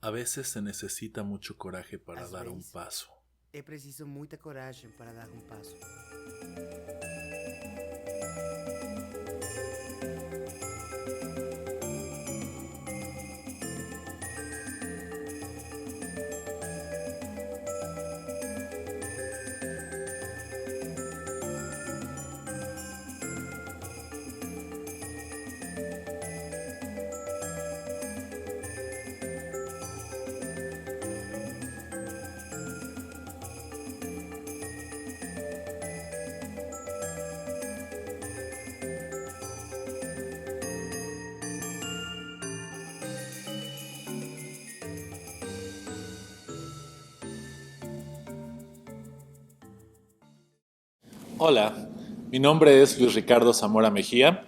A veces se necesita mucho coraje para Às dar un vezes, paso. é preciso muita coragem para dar um passo. Hola, mi nombre es Luis Ricardo Zamora Mejía.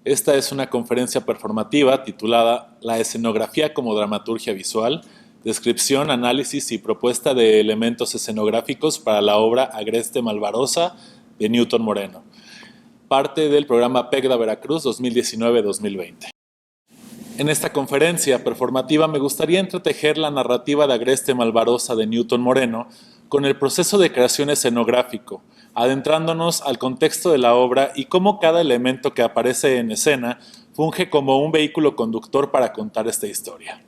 Esta es una conferencia performativa titulada La escenografía como dramaturgia visual, descripción, análisis y propuesta de elementos escenográficos para la obra Agreste Malvarosa de Newton Moreno, parte del programa PECDA Veracruz 2019-2020. En esta conferencia performativa me gustaría entretejer la narrativa de Agreste Malvarosa de Newton Moreno con el proceso de creación escenográfico, adentrándonos al contexto de la obra y cómo cada elemento que aparece en escena funge como un vehículo conductor para contar esta historia.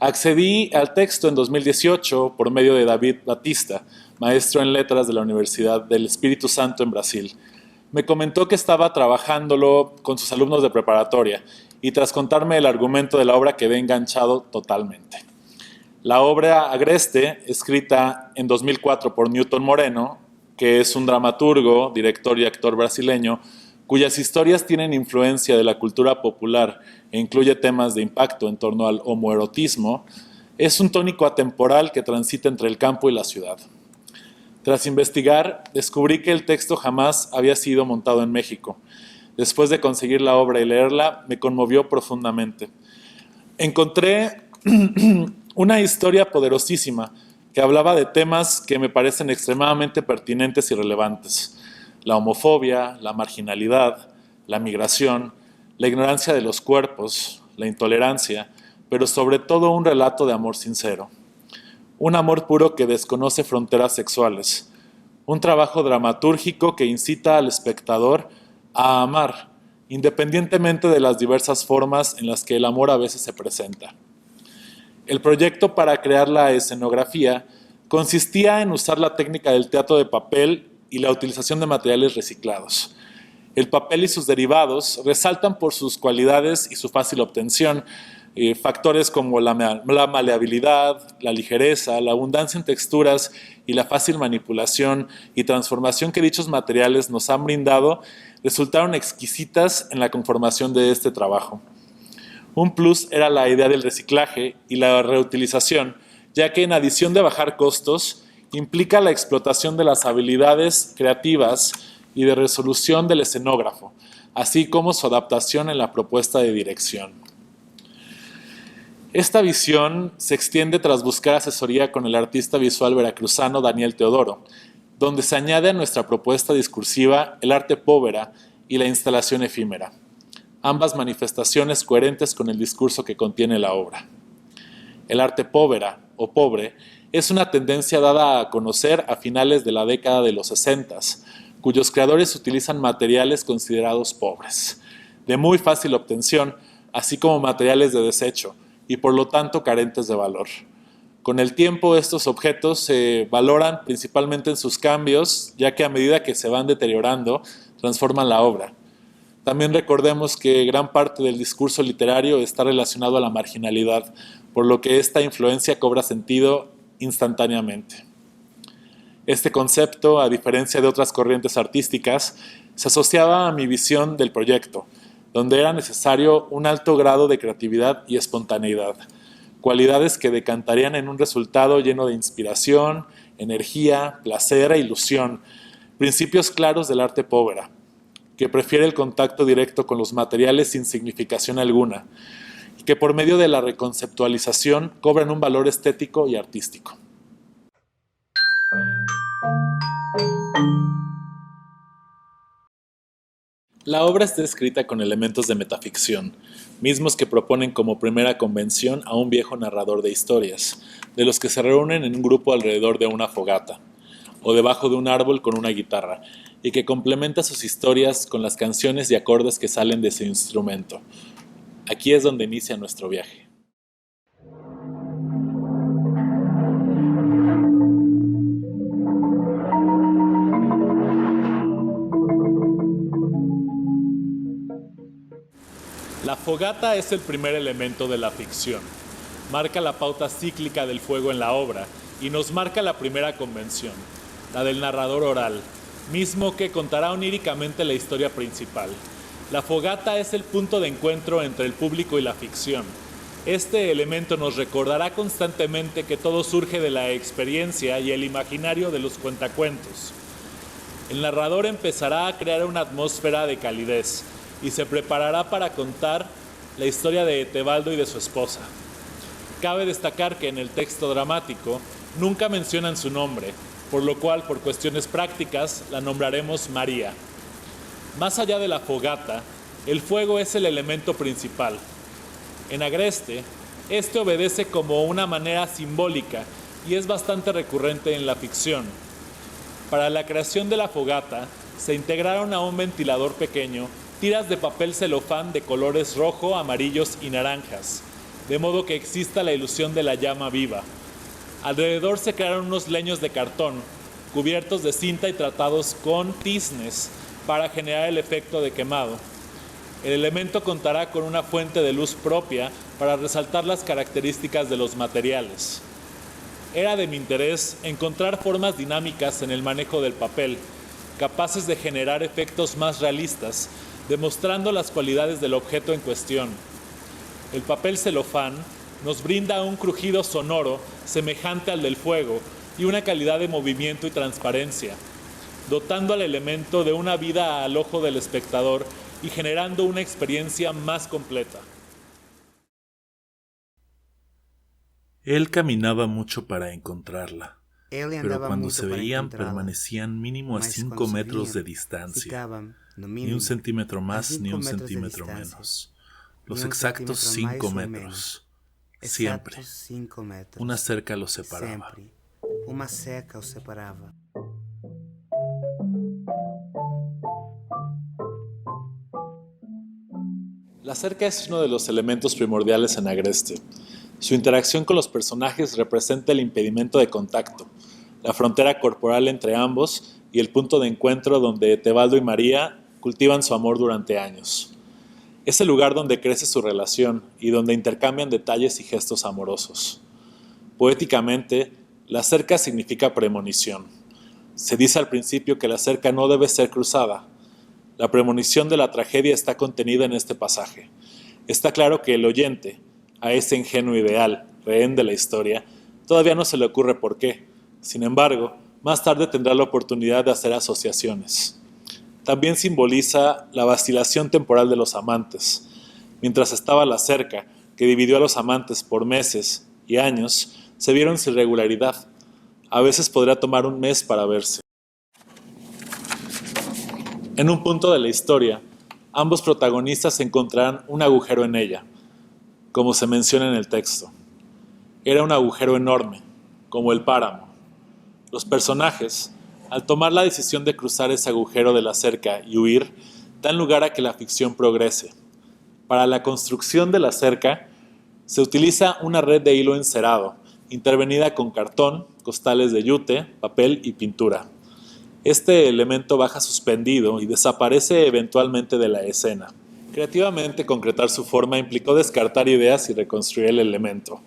Accedí al texto en 2018 por medio de David Batista, maestro en letras de la Universidad del Espíritu Santo en Brasil. Me comentó que estaba trabajándolo con sus alumnos de preparatoria y tras contarme el argumento de la obra quedé enganchado totalmente. La obra Agreste, escrita en 2004 por Newton Moreno, que es un dramaturgo, director y actor brasileño, cuyas historias tienen influencia de la cultura popular e incluye temas de impacto en torno al homoerotismo, es un tónico atemporal que transita entre el campo y la ciudad. Tras investigar, descubrí que el texto jamás había sido montado en México. Después de conseguir la obra y leerla, me conmovió profundamente. Encontré una historia poderosísima que hablaba de temas que me parecen extremadamente pertinentes y relevantes. La homofobia, la marginalidad, la migración, la ignorancia de los cuerpos, la intolerancia, pero sobre todo un relato de amor sincero. Un amor puro que desconoce fronteras sexuales. Un trabajo dramatúrgico que incita al espectador a amar, independientemente de las diversas formas en las que el amor a veces se presenta. El proyecto para crear la escenografía consistía en usar la técnica del teatro de papel y la utilización de materiales reciclados. El papel y sus derivados resaltan por sus cualidades y su fácil obtención, factores como la maleabilidad, la ligereza, la abundancia en texturas y la fácil manipulación y transformación que dichos materiales nos han brindado resultaron exquisitas en la conformación de este trabajo. Un plus era la idea del reciclaje y la reutilización, ya que en adición de bajar costos, implica la explotación de las habilidades creativas y de resolución del escenógrafo, así como su adaptación en la propuesta de dirección. Esta visión se extiende tras buscar asesoría con el artista visual veracruzano Daniel Teodoro, donde se añade a nuestra propuesta discursiva el arte povera y la instalación efímera, ambas manifestaciones coherentes con el discurso que contiene la obra. El arte povera o pobre es una tendencia dada a conocer a finales de la década de los 60, cuyos creadores utilizan materiales considerados pobres, de muy fácil obtención, así como materiales de desecho, y por lo tanto carentes de valor. Con el tiempo estos objetos se valoran principalmente en sus cambios, ya que a medida que se van deteriorando, transforman la obra. También recordemos que gran parte del discurso literario está relacionado a la marginalidad, por lo que esta influencia cobra sentido instantáneamente. Este concepto, a diferencia de otras corrientes artísticas, se asociaba a mi visión del proyecto, donde era necesario un alto grado de creatividad y espontaneidad, cualidades que decantarían en un resultado lleno de inspiración, energía, placer e ilusión, principios claros del arte povera, que prefiere el contacto directo con los materiales sin significación alguna, y que por medio de la reconceptualización cobran un valor estético y artístico. La obra está escrita con elementos de metaficción, mismos que proponen como primera convención a un viejo narrador de historias, de los que se reúnen en un grupo alrededor de una fogata, o debajo de un árbol con una guitarra, y que complementa sus historias con las canciones y acordes que salen de su instrumento. Aquí es donde inicia nuestro viaje. La fogata es el primer elemento de la ficción. Marca la pauta cíclica del fuego en la obra y nos marca la primera convención, la del narrador oral, mismo que contará oníricamente la historia principal. La fogata es el punto de encuentro entre el público y la ficción. Este elemento nos recordará constantemente que todo surge de la experiencia y el imaginario de los cuentacuentos. El narrador empezará a crear una atmósfera de calidez y se preparará para contar la historia de Etebaldo y de su esposa. Cabe destacar que en el texto dramático nunca mencionan su nombre, por lo cual, por cuestiones prácticas, la nombraremos María. Más allá de la fogata, el fuego es el elemento principal. En Agreste, este obedece como una manera simbólica y es bastante recurrente en la ficción. Para la creación de la fogata, se integraron a un ventilador pequeño tiras de papel celofán de colores rojo, amarillos y naranjas, de modo que exista la ilusión de la llama viva. Alrededor se crearon unos leños de cartón, cubiertos de cinta y tratados con tiznes para generar el efecto de quemado. El elemento contará con una fuente de luz propia para resaltar las características de los materiales. Era de mi interés encontrar formas dinámicas en el manejo del papel, capaces de generar efectos más realistas, demostrando las cualidades del objeto en cuestión. El papel celofán nos brinda un crujido sonoro semejante al del fuego y una calidad de movimiento y transparencia, dotando al elemento de una vida al ojo del espectador y generando una experiencia más completa. Él caminaba mucho para encontrarla, Ele pero andava cuando muito se para veían encontrá-la, permanecían mínimo a mas 5 quando se metros de viam, distancia, ficavam, no ni mínimo, un centímetro a más ni 5 un metros de centímetro distância, menos. ni Los um exactos centímetro 5 mais ou metros. menos. Siempre. Exatos 5 metros. Una cerca los separaba. Sempre. Uma seca os separava. La cerca es uno de los elementos primordiales en Agreste. Su interacción con los personajes representa el impedimento de contacto, la frontera corporal entre ambos y el punto de encuentro donde Tebaldo y María cultivan su amor durante años. Es el lugar donde crece su relación y donde intercambian detalles y gestos amorosos. Poéticamente, la cerca significa premonición. Se dice al principio que la cerca no debe ser cruzada. La premonición de la tragedia está contenida en este pasaje. Está claro que el oyente, a ese ingenuo ideal, rehén de la historia, todavía no se le ocurre por qué. Sin embargo, más tarde tendrá la oportunidad de hacer asociaciones. También simboliza la vacilación temporal de los amantes. Mientras estaba la cerca, que dividió a los amantes por meses y años, se vieron sin regularidad. A veces podría tomar un mes para verse. En un punto de la historia, ambos protagonistas encontrarán un agujero en ella, como se menciona en el texto. Era un agujero enorme, como el páramo. Los personajes, al tomar la decisión de cruzar ese agujero de la cerca y huir, dan lugar a que la ficción progrese. Para la construcción de la cerca, se utiliza una red de hilo encerado, intervenida con cartón, costales de yute, papel y pintura. Este elemento baja suspendido y desaparece eventualmente de la escena. Creativamente, concretar su forma implicó descartar ideas y reconstruir el elemento.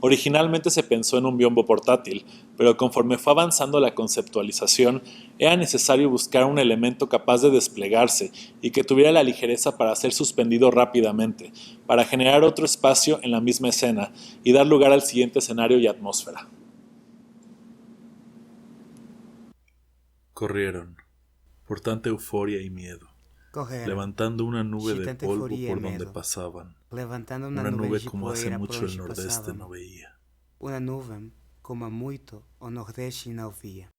Originalmente se pensó en un biombo portátil, pero conforme fue avanzando la conceptualización, era necesario buscar un elemento capaz de desplegarse y que tuviera la ligereza para ser suspendido rápidamente, para generar otro espacio en la misma escena y dar lugar al siguiente escenario y atmósfera. Corrieron, por tanta euforia y miedo, Correram, levantando una nube de de tanta polvo euforia e por donde medo, pasaban. levantando uma Una nuvem nube de como hace poeira por mucho el onde nordeste no passavam. veía. Uma nuvem como há muito o Nordeste não via.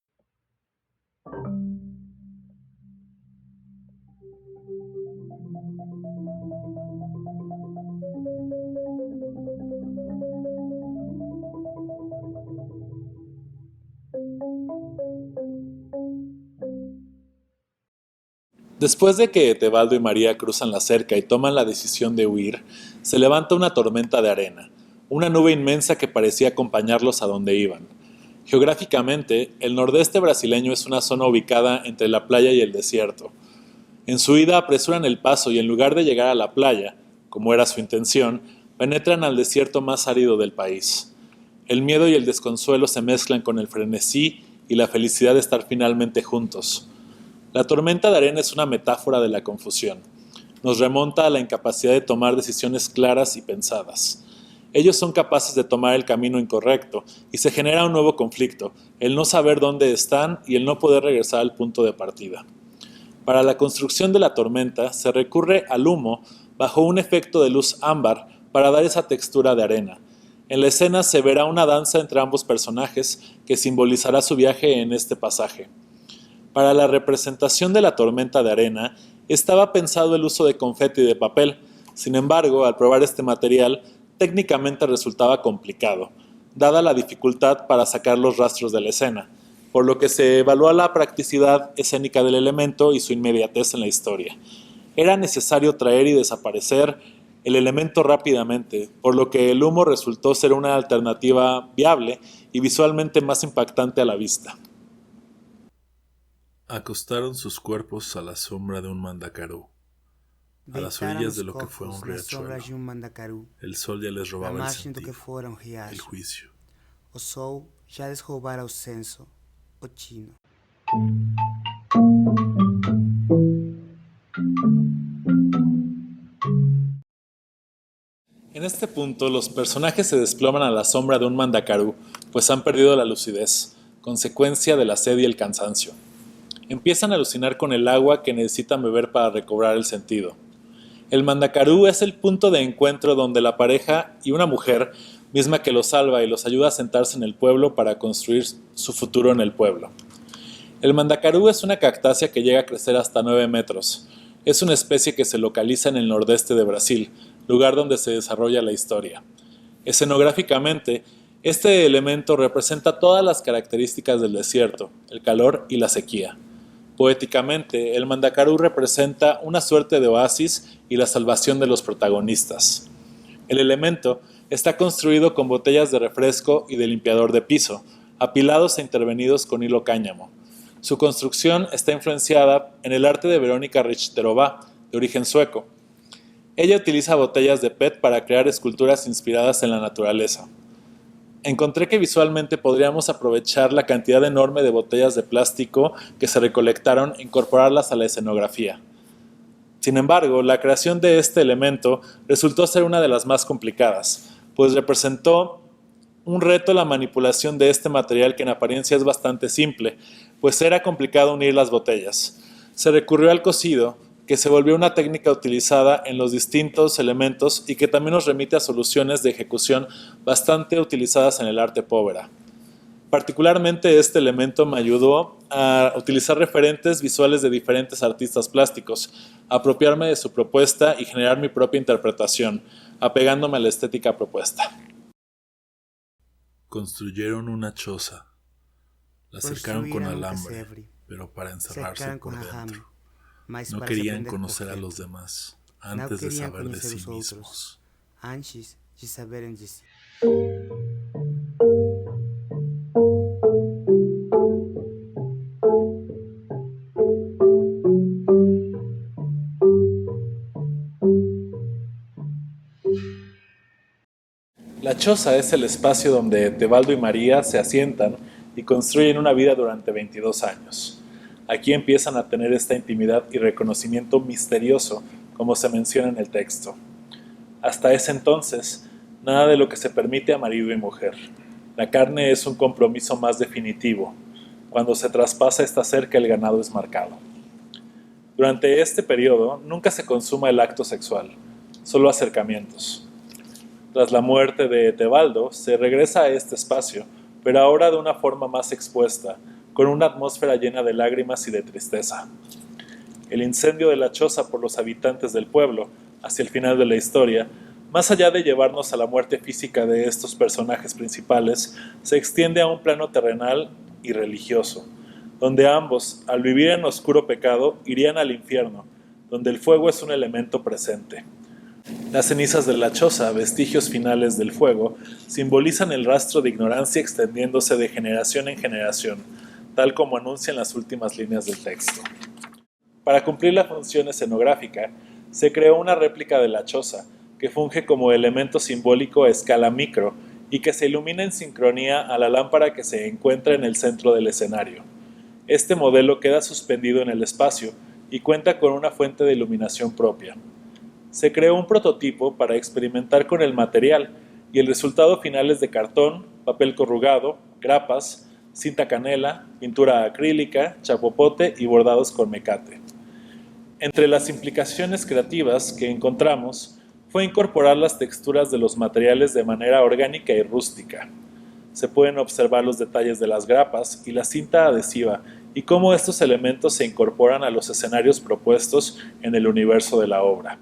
Después de que Tebaldo y María cruzan la cerca y toman la decisión de huir, se levanta una tormenta de arena, una nube inmensa que parecía acompañarlos a donde iban. Geográficamente, el nordeste brasileño es una zona ubicada entre la playa y el desierto. En su ida apresuran el paso y en lugar de llegar a la playa, como era su intención, penetran al desierto más árido del país. El miedo y el desconsuelo se mezclan con el frenesí y la felicidad de estar finalmente juntos. La tormenta de arena es una metáfora de la confusión. Nos remonta a la incapacidad de tomar decisiones claras y pensadas. Ellos son capaces de tomar el camino incorrecto y se genera un nuevo conflicto, el no saber dónde están y el no poder regresar al punto de partida. Para la construcción de la tormenta se recurre al humo bajo un efecto de luz ámbar para dar esa textura de arena. En la escena se verá una danza entre ambos personajes que simbolizará su viaje en este pasaje. Para la representación de la tormenta de arena estaba pensado el uso de confeti de papel. Sin embargo, al probar este material, técnicamente resultaba complicado, dada la dificultad para sacar los rastros de la escena, por lo que se evalúa la practicidad escénica del elemento y su inmediatez en la historia. Era necesario traer y desaparecer el elemento rápidamente, por lo que el humo resultó ser una alternativa viable y visualmente más impactante a la vista. Acostaron sus cuerpos a la sombra de un mandacarú, a las orillas de lo que fue un riachuelo. El sol ya les robaba el sentido, el juicio. O sol já lhes roubara o senso, o tino. En este punto, los personajes se desploman a la sombra de un mandacarú, pues han perdido la lucidez, consecuencia de la sed y el cansancio. Empiezan a alucinar con el agua que necesitan beber para recobrar el sentido. El mandacarú es el punto de encuentro donde la pareja y una mujer, misma que los salva y los ayuda a sentarse en el pueblo para construir su futuro en el pueblo. El mandacarú es una cactácea que llega a crecer hasta 9 metros. Es una especie que se localiza en el nordeste de Brasil, lugar donde se desarrolla la historia. Escenográficamente, este elemento representa todas las características del desierto, el calor y la sequía. Poéticamente, el mandacarú representa una suerte de oasis y la salvación de los protagonistas. El elemento está construido con botellas de refresco y de limpiador de piso, apilados e intervenidos con hilo cáñamo. Su construcción está influenciada en el arte de Verónica Richterová, de origen sueco. Ella utiliza botellas de PET para crear esculturas inspiradas en la naturaleza. Encontré que visualmente podríamos aprovechar la cantidad enorme de botellas de plástico que se recolectaron e incorporarlas a la escenografía. Sin embargo, la creación de este elemento resultó ser una de las más complicadas, pues representó un reto la manipulación de este material que en apariencia es bastante simple, pues era complicado unir las botellas. Se recurrió al cosido, que se volvió una técnica utilizada en los distintos elementos y que también nos remite a soluciones de ejecución bastante utilizadas en el arte povera. Particularmente este elemento me ayudó a utilizar referentes visuales de diferentes artistas plásticos, apropiarme de su propuesta y generar mi propia interpretación, apegándome a la estética propuesta. Construyeron una choza, la cercaron con alambre, pero para encerrarse por dentro. No querían conocer a los demás antes de saber de sí mismos. Antes de saberem de si. La choza es el espacio donde Tebaldo y María se asientan y construyen una vida durante 22 años. Aquí empiezan a tener esta intimidad y reconocimiento misterioso, como se menciona en el texto. Hasta ese entonces, nada de lo que se permite a marido y mujer. La carne es un compromiso más definitivo. Cuando se traspasa esta cerca, el ganado es marcado. Durante este periodo, nunca se consuma el acto sexual, solo acercamientos. Tras la muerte de Tebaldo, se regresa a este espacio, pero ahora de una forma más expuesta, con una atmósfera llena de lágrimas y de tristeza. El incendio de la choza por los habitantes del pueblo, hacia el final de la historia, más allá de llevarnos a la muerte física de estos personajes principales, se extiende a un plano terrenal y religioso. donde ambos, al vivir en oscuro pecado, irían al infierno, donde el fuego es un elemento presente. Las cenizas de la choza, vestigios finales del fuego, simbolizan el rastro de ignorancia extendiéndose de generación en generación, tal como anuncian las últimas líneas del texto. Para cumplir la función escenográfica, se creó una réplica de la choza, que funge como elemento simbólico a escala micro y que se ilumina en sincronía a la lámpara que se encuentra en el centro del escenario. Este modelo queda suspendido en el espacio y cuenta con una fuente de iluminación propia. Se creó un prototipo para experimentar con el material y el resultado final es de cartón, papel corrugado, grapas, cinta canela, pintura acrílica, chapopote y bordados con mecate. Entre las implicaciones creativas que encontramos fue incorporar las texturas de los materiales de manera orgánica y rústica. Se pueden observar los detalles de las grapas y la cinta adhesiva y cómo estos elementos se incorporan a los escenarios propuestos en el universo de la obra.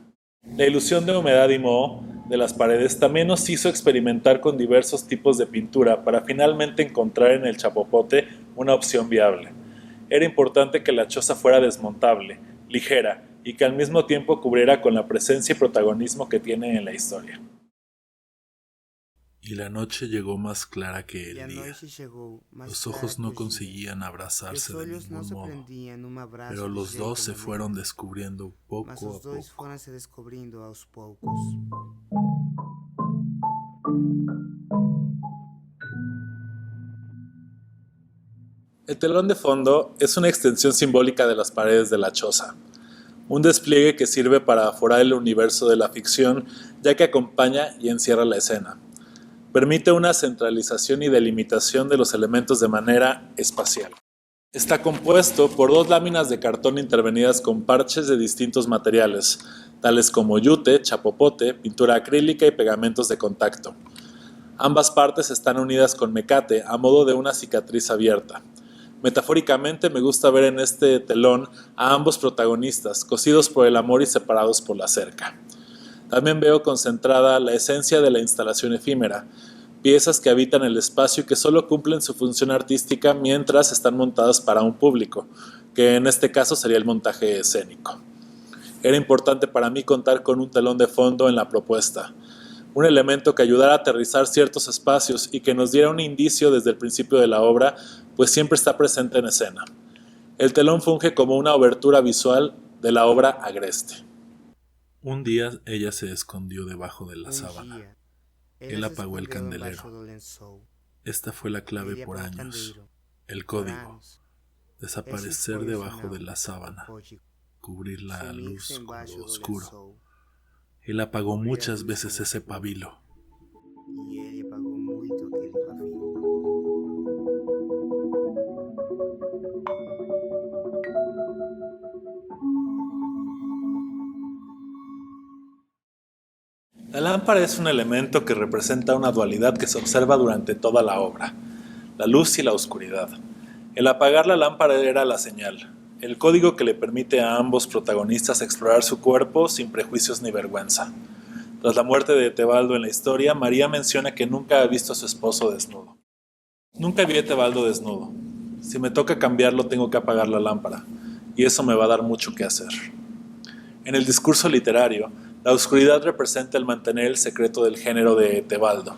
La ilusión de humedad y moho de las paredes también nos hizo experimentar con diversos tipos de pintura para finalmente encontrar en el chapopote una opción viable. Era importante que la choza fuera desmontable, ligera y que al mismo tiempo cubriera con la presencia y protagonismo que tiene en la historia. Y la noche llegó más clara que el día. Los ojos no conseguían abrazarse de ningún modo, pero los dos se fueron descubriendo poco a poco. El telón de fondo es una extensión simbólica de las paredes de la choza, un despliegue que sirve para aforar el universo de la ficción ya que acompaña y encierra la escena. Permite una centralización y delimitación de los elementos de manera espacial. Está compuesto por dos láminas de cartón intervenidas con parches de distintos materiales, tales como yute, chapopote, pintura acrílica y pegamentos de contacto. Ambas partes están unidas con mecate a modo de una cicatriz abierta. Metafóricamente me gusta ver en este telón a ambos protagonistas, cosidos por el amor y separados por la cerca. También veo concentrada la esencia de la instalación efímera, piezas que habitan el espacio y que solo cumplen su función artística mientras están montadas para un público, que en este caso sería el montaje escénico. Era importante para mí contar con un telón de fondo en la propuesta, un elemento que ayudara a aterrizar ciertos espacios y que nos diera un indicio desde el principio de la obra, pues siempre está presente en escena. El telón funge como una obertura visual de la obra agreste. Un día ella se escondió debajo de la sábana. Él apagó el candelero. Esta fue la clave por años. El código. Desaparecer debajo de la sábana. Cubrir la luz con lo oscuro. Él apagó muchas veces ese pabilo. La lámpara es un elemento que representa una dualidad que se observa durante toda la obra, la luz y la oscuridad. El apagar la lámpara era la señal, el código que le permite a ambos protagonistas explorar su cuerpo sin prejuicios ni vergüenza. Tras la muerte de Tebaldo en la historia, María menciona que nunca ha visto a su esposo desnudo. Nunca vi a Tebaldo desnudo. Si me toca cambiarlo, tengo que apagar la lámpara, y eso me va a dar mucho que hacer. En el discurso literario, la oscuridad representa el mantener el secreto del género de Tebaldo.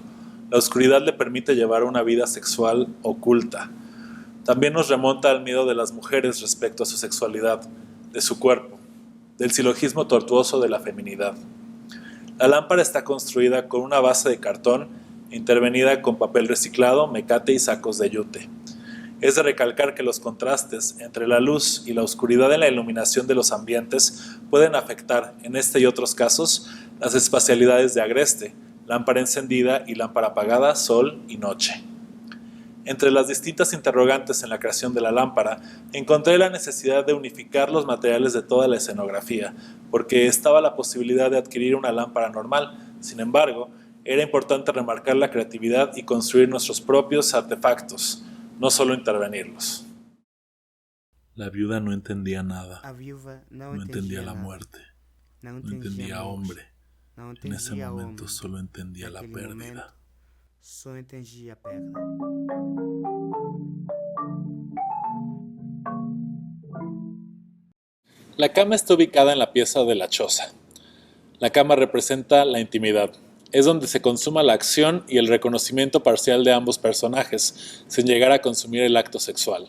La oscuridad le permite llevar una vida sexual oculta. También nos remonta al miedo de las mujeres respecto a su sexualidad, de su cuerpo, del silogismo tortuoso de la feminidad. La lámpara está construida con una base de cartón intervenida con papel reciclado, mecate y sacos de yute. Es de recalcar que los contrastes entre la luz y la oscuridad en la iluminación de los ambientes pueden afectar, en este y otros casos, las espacialidades de agreste, lámpara encendida y lámpara apagada, sol y noche. Entre las distintas interrogantes en la creación de la lámpara, encontré la necesidad de unificar los materiales de toda la escenografía, porque estaba la posibilidad de adquirir una lámpara normal. Sin embargo, era importante remarcar la creatividad y construir nuestros propios artefactos, no solo intervenirlos. La viuda no entendía nada, no entendía la muerte, no entendía hombre. En ese momento solo entendía la pérdida. La cama está ubicada en la pieza de la choza. La cama representa la intimidad. Es donde se consuma la acción y el reconocimiento parcial de ambos personajes, sin llegar a consumir el acto sexual.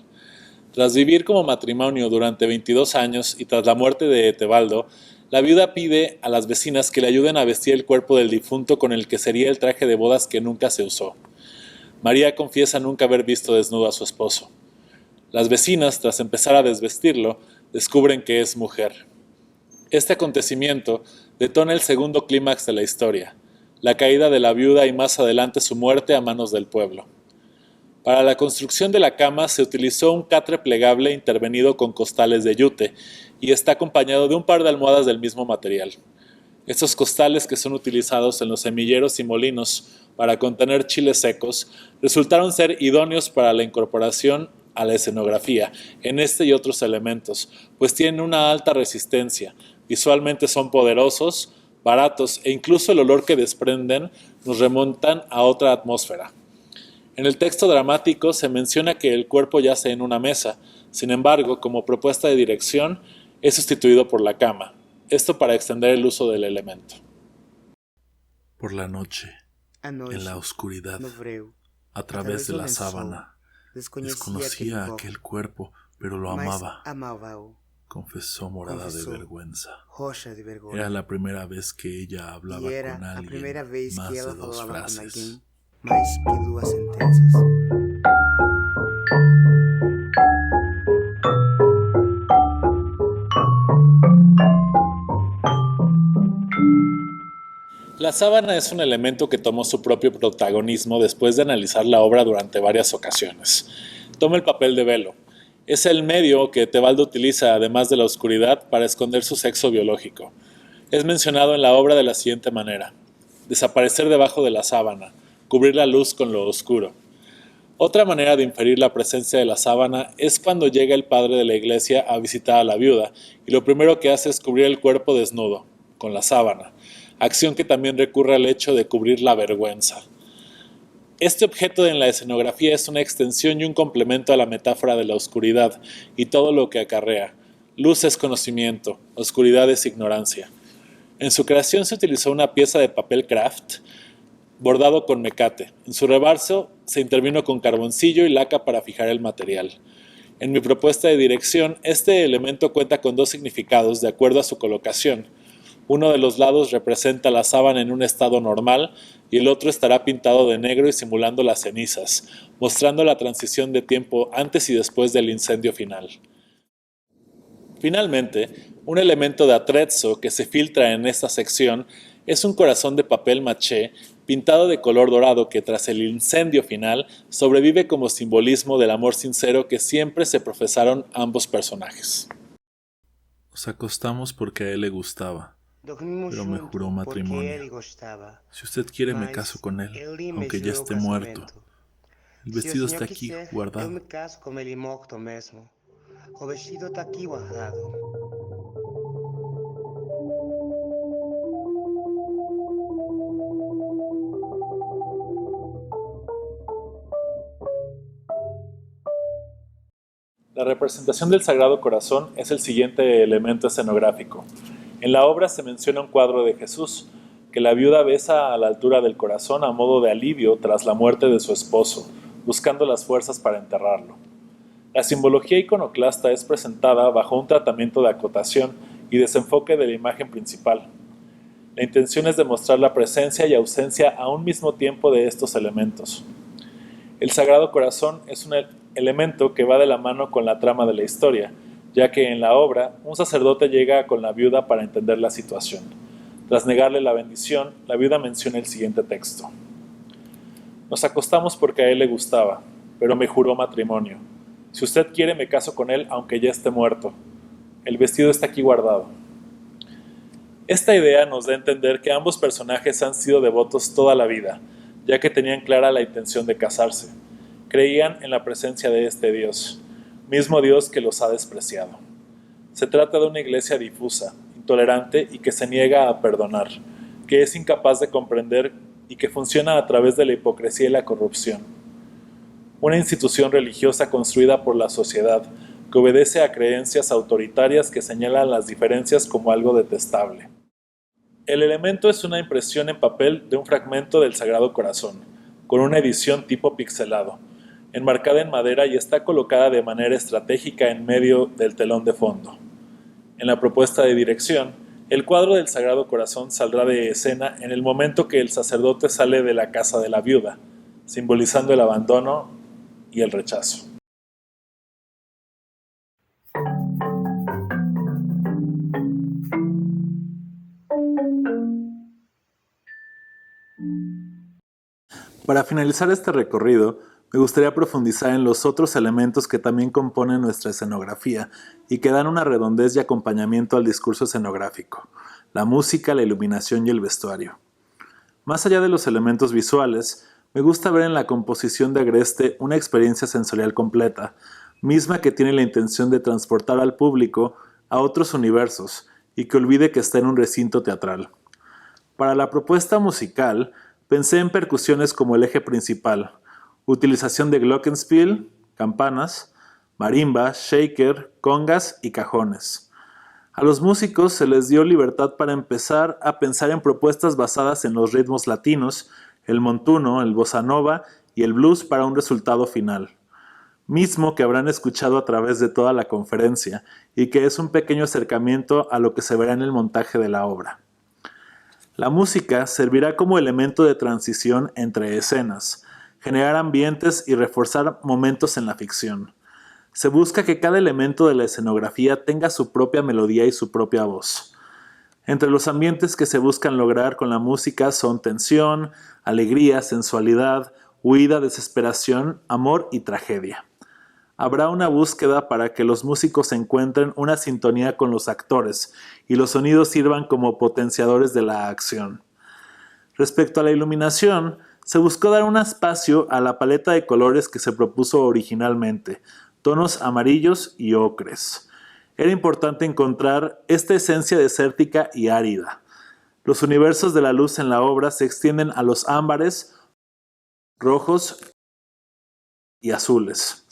Tras vivir como matrimonio durante 22 años y tras la muerte de Etebaldo, la viuda pide a las vecinas que le ayuden a vestir el cuerpo del difunto con el que sería el traje de bodas que nunca se usó. María confiesa nunca haber visto desnudo a su esposo. Las vecinas, tras empezar a desvestirlo, descubren que es mujer. Este acontecimiento detona el segundo clímax de la historia, la caída de la viuda y más adelante su muerte a manos del pueblo. Para la construcción de la cama se utilizó un catre plegable intervenido con costales de yute y está acompañado de un par de almohadas del mismo material. Estos costales, que son utilizados en los semilleros y molinos para contener chiles secos, resultaron ser idóneos para la incorporación a la escenografía en este y otros elementos, pues tienen una alta resistencia, visualmente son poderosos, baratos e incluso el olor que desprenden nos remontan a otra atmósfera. En el texto dramático se menciona que el cuerpo yace en una mesa, sin embargo, como propuesta de dirección, es sustituido por la cama, esto para extender el uso del elemento. Por la noche, en la oscuridad, a través de la sábana, desconocía aquel cuerpo, pero lo amaba, confesó morada de vergüenza. Era la primera vez que ella hablaba con alguien, más de 2 frases. Mais que 2 sentenças. La sábana es un elemento que tomó su propio protagonismo después de analizar la obra durante varias ocasiones. Toma el papel de velo. Es el medio que Etebaldo utiliza, además de la oscuridad, para esconder su sexo biológico. Es mencionado en la obra de la siguiente manera: desaparecer debajo de la sábana, cubrir la luz con lo oscuro. Otra manera de inferir la presencia de la sábana es cuando llega el padre de la iglesia a visitar a la viuda y lo primero que hace es cubrir el cuerpo desnudo, con la sábana, acción que también recurre al hecho de cubrir la vergüenza. Este objeto en la escenografía es una extensión y un complemento a la metáfora de la oscuridad y todo lo que acarrea. Luz es conocimiento, oscuridad es ignorancia. En su creación se utilizó una pieza de papel craft bordado con mecate. En su reverso se intervino con carboncillo y laca para fijar el material. En mi propuesta de dirección, este elemento cuenta con 2 significados de acuerdo a su colocación. Uno de los lados representa la sábana en un estado normal y el otro estará pintado de negro y simulando las cenizas, mostrando la transición de tiempo antes y después del incendio final. Finalmente, un elemento de atrezzo que se filtra en esta sección es un corazón de papel maché pintado de color dorado que tras el incendio final sobrevive como simbolismo del amor sincero que siempre se profesaron ambos personajes. Nos acostamos porque a él le gustaba, pero me juró matrimonio. Si usted quiere me caso con él, aunque ya esté muerto. El vestido está aquí guardado. O vestido está aquí guardado. La representación del Sagrado Corazón es el siguiente elemento escenográfico. En la obra se menciona un cuadro de Jesús, que la viuda besa a la altura del corazón a modo de alivio tras la muerte de su esposo, buscando las fuerzas para enterrarlo. La simbología iconoclasta es presentada bajo un tratamiento de acotación y desenfoque de la imagen principal. La intención es demostrar la presencia y ausencia a un mismo tiempo de estos elementos. El Sagrado Corazón es un elemento que va de la mano con la trama de la historia, ya que en la obra un sacerdote llega con la viuda para entender la situación. Tras negarle la bendición, la viuda menciona el siguiente texto. Nos acostamos porque a él le gustaba, pero me juró matrimonio. Si usted quiere me caso con él aunque ya esté muerto. El vestido está aquí guardado. Esta idea nos da a entender que ambos personajes han sido devotos toda la vida, ya que tenían clara la intención de casarse. Creían en la presencia de este Dios, mismo Dios que los ha despreciado. Se trata de una iglesia difusa, intolerante y que se niega a perdonar, que es incapaz de comprender y que funciona a través de la hipocresía y la corrupción. Una institución religiosa construida por la sociedad, que obedece a creencias autoritarias que señalan las diferencias como algo detestable. El elemento es una impresión en papel de un fragmento del Sagrado Corazón, con una edición tipo pixelado, enmarcada en madera y está colocada de manera estratégica en medio del telón de fondo. En la propuesta de dirección, el cuadro del Sagrado Corazón saldrá de escena en el momento que el sacerdote sale de la casa de la viuda, simbolizando el abandono y el rechazo. Para finalizar este recorrido, me gustaría profundizar en los otros elementos que también componen nuestra escenografía y que dan una redondez y acompañamiento al discurso escenográfico: la música, la iluminación y el vestuario. Más allá de los elementos visuales, me gusta ver en la composición de Agreste una experiencia sensorial completa, misma que tiene la intención de transportar al público a otros universos y que olvide que está en un recinto teatral. Para la propuesta musical, pensé en percusiones como el eje principal, utilización de glockenspiel, campanas, marimba, shaker, congas y cajones. A los músicos se les dio libertad para empezar a pensar en propuestas basadas en los ritmos latinos, el montuno, el bossa nova y el blues para un resultado final, mismo que habrán escuchado a través de toda la conferencia y que es un pequeño acercamiento a lo que se verá en el montaje de la obra. La música servirá como elemento de transición entre escenas, generar ambientes y reforzar momentos en la ficción. Se busca que cada elemento de la escenografía tenga su propia melodía y su propia voz. Entre los ambientes que se buscan lograr con la música son tensión, alegría, sensualidad, huida, desesperación, amor y tragedia. Habrá una búsqueda para que los músicos encuentren una sintonía con los actores y los sonidos sirvan como potenciadores de la acción. Respecto a la iluminación, se buscó dar un espacio a la paleta de colores que se propuso originalmente, tonos amarillos y ocres. Era importante encontrar esta esencia desértica y árida. Los universos de la luz en la obra se extienden a los ámbares, rojos y azules.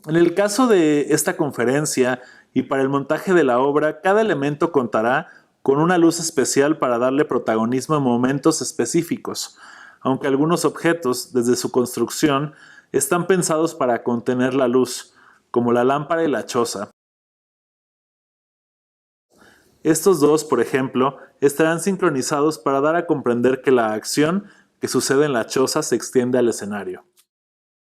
En el caso de esta conferencia y para el montaje de la obra, cada elemento contará con una luz especial para darle protagonismo en momentos específicos, aunque algunos objetos, desde su construcción, están pensados para contener la luz, como la lámpara y la choza. Estos dos, por ejemplo, estarán sincronizados para dar a comprender que la acción que sucede en la choza se extiende al escenario.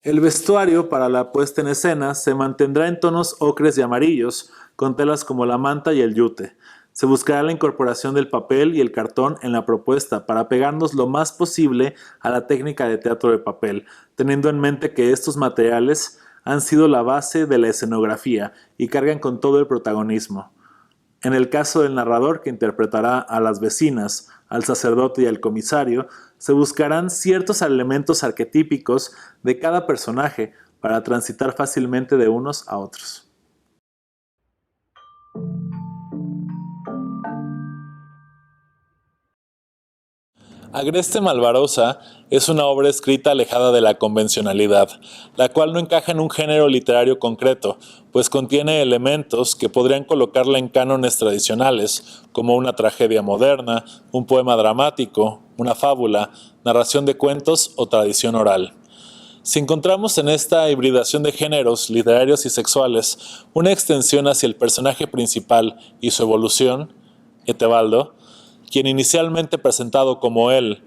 El vestuario para la puesta en escena se mantendrá en tonos ocres y amarillos, con telas como la manta y el yute. Se buscará la incorporación del papel y el cartón en la propuesta para pegarnos lo más posible a la técnica de teatro de papel, teniendo en mente que estos materiales han sido la base de la escenografía y cargan con todo el protagonismo. En el caso del narrador, que interpretará a las vecinas, al sacerdote y al comisario, se buscarán ciertos elementos arquetípicos de cada personaje para transitar fácilmente de unos a otros. Agreste Malvarosa es una obra escrita alejada de la convencionalidad, la cual no encaja en un género literario concreto, pues contiene elementos que podrían colocarla en cánones tradicionales, como una tragedia moderna, un poema dramático, una fábula, narración de cuentos o tradición oral. Si encontramos en esta hibridación de géneros literarios y sexuales una extensión hacia el personaje principal y su evolución, Etebaldo, quien inicialmente presentado como él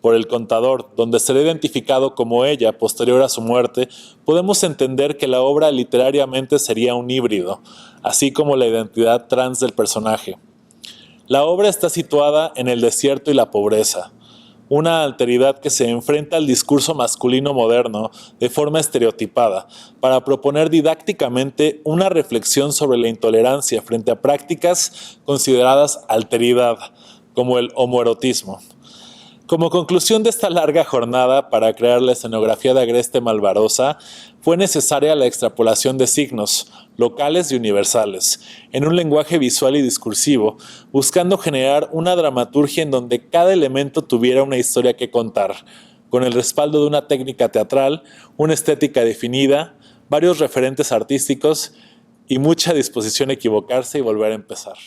por el contador, donde será identificado como ella posterior a su muerte, podemos entender que la obra literariamente sería un híbrido, así como la identidad trans del personaje. La obra está situada en el desierto y la pobreza, una alteridad que se enfrenta al discurso masculino moderno de forma estereotipada, para proponer didácticamente una reflexión sobre la intolerancia frente a prácticas consideradas alteridad, como el homoerotismo. Como conclusión de esta larga jornada para crear la escenografía de Agreste Malvarosa, fue necesaria la extrapolación de signos, locales y universales, en un lenguaje visual y discursivo, buscando generar una dramaturgia en donde cada elemento tuviera una historia que contar, con el respaldo de una técnica teatral, una estética definida, varios referentes artísticos y mucha disposición a equivocarse y volver a empezar.